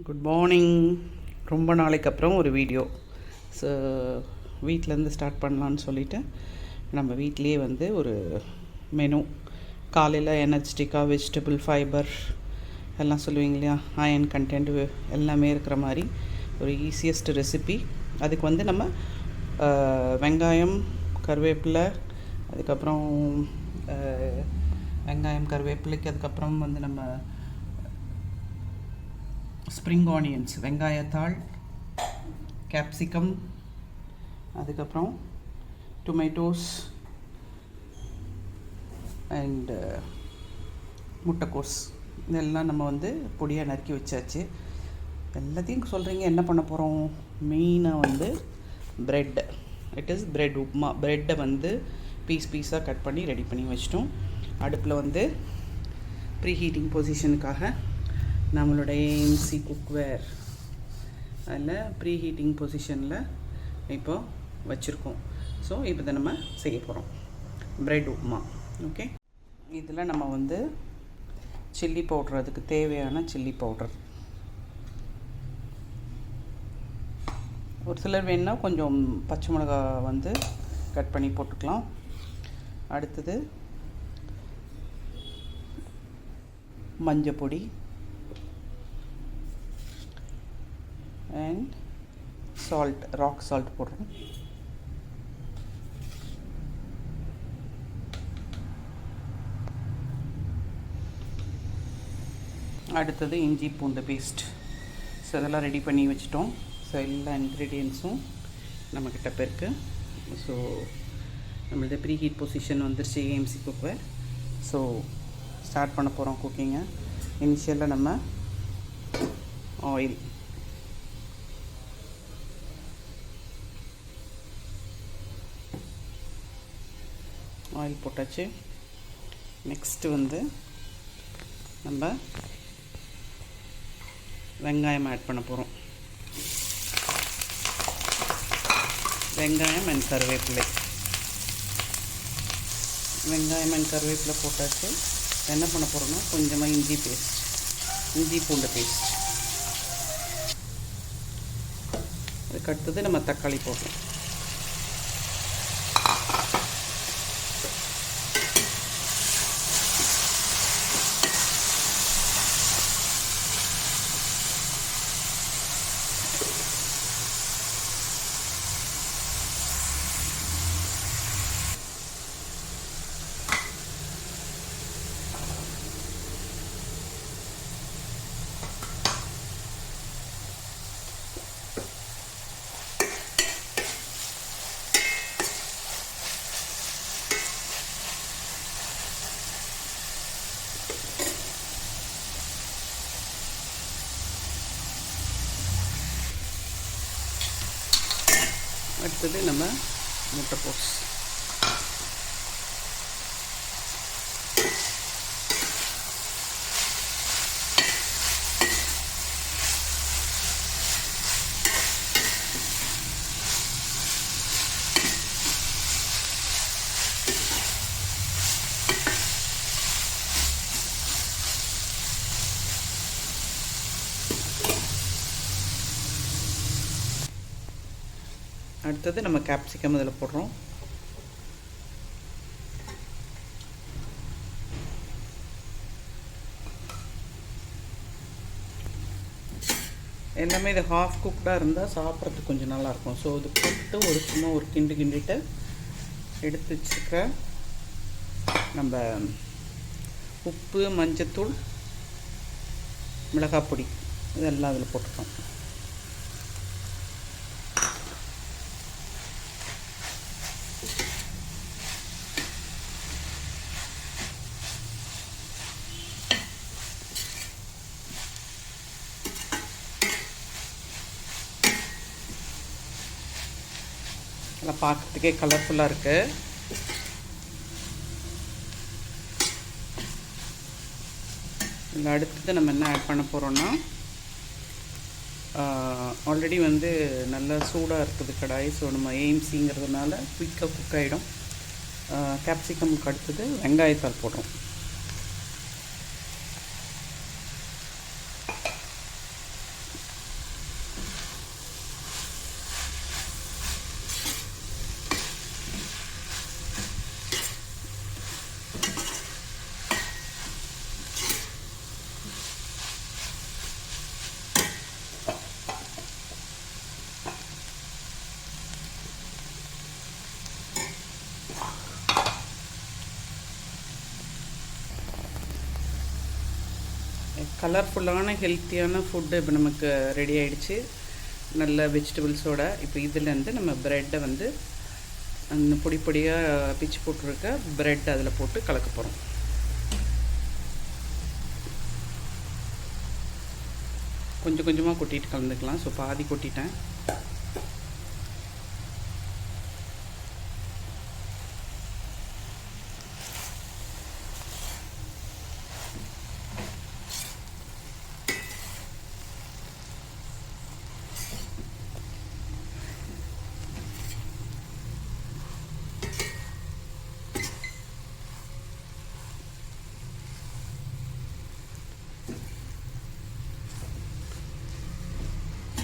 Good morning. ரொம்ப நாளைக்கு அப்புறம் ஒரு வீடியோ. ஸோ வீட்டிலேருந்து ஸ்டார்ட் பண்ணலான்னு சொல்லிவிட்டு நம்ம வீட்டிலேயே வந்து ஒரு மெனு, காலையில் எனர்ஜெட்டிக்காக வெஜிடபிள் ஃபைபர் எல்லாம் சொல்லுவீங்க இல்லையா, அயன் கண்டென்ட் எல்லாமே இருக்கிற மாதிரி ஒரு ஈஸியஸ்ட் ரெசிபி. அதுக்கு வந்து நம்ம வெங்காயம், கருவேப்பிலை, அதுக்கப்புறம் வெங்காயம் கருவேப்பிலைக்கு அதுக்கப்புறம் வந்து நம்ம ஸ்ப்ரிங் ஆனியன்ஸ், வெங்காயத்தாள், கேப்சிகம், அதுக்கப்புறம் டொமேட்டோஸ் அண்டு முட்டைக்கோஸ், இதெல்லாம் நம்ம வந்து பொடியாக நறுக்கி வச்சாச்சு. எல்லாத்தையும் சொல்கிறீங்க என்ன பண்ண போகிறோம். மெயினாக வந்து bread, it is bread upma. ப்ரெட்டை வந்து பீஸாக கட் பண்ணி ரெடி பண்ணி வச்சிட்டோம். அடுப்பில் வந்து ப்ரீ ஹீட்டிங் பொசிஷனுக்காக நம்மளுடைய ஏஎம்சி குக்வேர் அதில் ப்ரீ ஹீட்டிங் பொசிஷனில் இப்போ வச்சுருக்கோம். ஸோ இப்போ தான் நம்ம செய்ய போகிறோம் ப்ரெட் உப்மா. ஓகே, இதில் நம்ம வந்து சில்லி பவுட்ரு, அதுக்கு தேவையான சில்லி பவுடர், ஒரு சிலர் வேணுன்னா கொஞ்சம் பச்சை மிளகா வந்து கட் பண்ணி போட்டுக்கலாம். அடுத்தது மஞ்சள் பொடி அண்ட் சால்ட், ராக் சால்ட் போடுறோம். அடுத்தது இஞ்சி பூண்டு பேஸ்ட். ஸோ இதெல்லாம் ரெடி பண்ணி வச்சிட்டோம். ஸோ எல்லா இன்க்ரீடியன்ஸும் நம்மக்கிட்ட இப்போ இருக்குது. ஸோ நம்மளது ப்ரீ ஹீட் பொசிஷன் வந்துருச்சு ஏஎம்சி குக்வேர். ஸோ ஸ்டார்ட் பண்ண போகிறோம் குக்கிங்கை. இனிஷியலாக நம்ம ஆயில் போட்டாச்சு. நெக்ஸ்ட்டு வந்து நம்ம வெங்காயம் ஆட் பண்ண போகிறோம். வெங்காயம் அண்ட் கருவேப்பிலை, வெங்காயம் அண்ட் கருவேப்பிலை போட்டாச்சு. என்ன பண்ண போகிறோம்னா கொஞ்சமாக இஞ்சி பூண்டு பேஸ்ட். அதுக்கு அடுத்தது நம்ம தக்காளி போடுறோம். அடுத்தது நம்ம முட்டைக்கோஸ், அடுத்தது நம்ம கேப்சிகம் இதில் போடுறோம். எல்லாமே இது ஹாஃப் குக்டாக இருந்தால் சாப்பிட்றதுக்கு கொஞ்சம் நல்லாயிருக்கும். ஸோ இது போட்டு சும்மா ஒரு கிண்டிட்டு எடுத்து வச்சுருக்க நம்ம உப்பு, மஞ்சத்தூள், மிளகாய் பொடி இதெல்லாம் அதில் போட்டுருக்கோம். நல்லா பார்க்குறதுக்கே கலர்ஃபுல்லாக இருக்குது. இதில் அடுத்தது நம்ம என்ன ஆட் பண்ண போகிறோன்னா, ஆல்ரெடி வந்து நல்லா சூடாக இருக்குது கடாய். ஸோ நம்ம ஏஎம்சிங்கிறதுனால குயிக்காக குக் ஆகிடும். கேப்சிகம்க்கு அடுத்தது வெங்காயத்தாள் போடுறோம். கலர்ஃபுல்லான ஹெல்த்தியான ஃபுட்டு இப்போ நமக்கு ரெடி ஆகிடுச்சு, நல்ல வெஜிடபிள்ஸோட. இப்போ இதுலேருந்து நம்ம ப்ரெட்டை வந்து அந்த பொடி பொடியாக பிச்சு போட்டுருக்க ப்ரெட் அதில் போட்டு கலக்க போகிறோம். கொஞ்சம் கொஞ்சமாக கொட்டிட்டு கலந்துக்கலாம். ஸோ பாதி கொட்டிட்டேன்.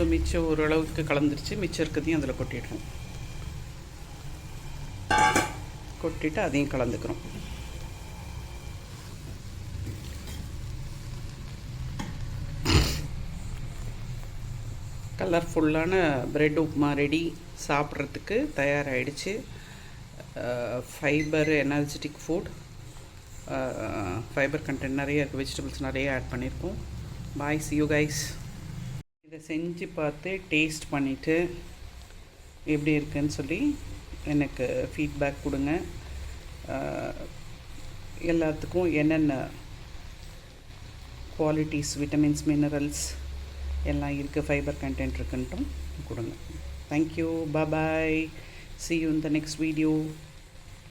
ஸோ மிச்சம் ஓரளவுக்கு கலந்துருச்சு. மிச்சம் இருக்கிறதையும் அதில் கொட்டிடுறோம். கொட்டிட்டு அதையும் கலந்துக்கிறோம். கலர்ஃபுல்லான ப்ரெட் உப்புமா ரெடி. சாப்பிட்றதுக்கு தயாராகிடுச்சு. Fibre energetic food, fibre content நிறைய இருக்குது, வெஜிடபிள்ஸ் நிறைய ஆட் பண்ணியிருக்கோம். பாய், see you guys. இதை செஞ்சு பார்த்து டேஸ்ட் பண்ணிவிட்டு எப்படி இருக்குன்னு சொல்லி எனக்கு ஃபீட்பேக் கொடுங்க. எல்லாத்துக்கும் என்னென்ன குவாலிட்டிஸ், விட்டமின்ஸ், மினரல்ஸ் எல்லாம் இருக்குது, ஃபைபர் கண்டென்ட் இருக்குன்ட்டும் கொடுங்க. Thank you, bye, see you in the next video.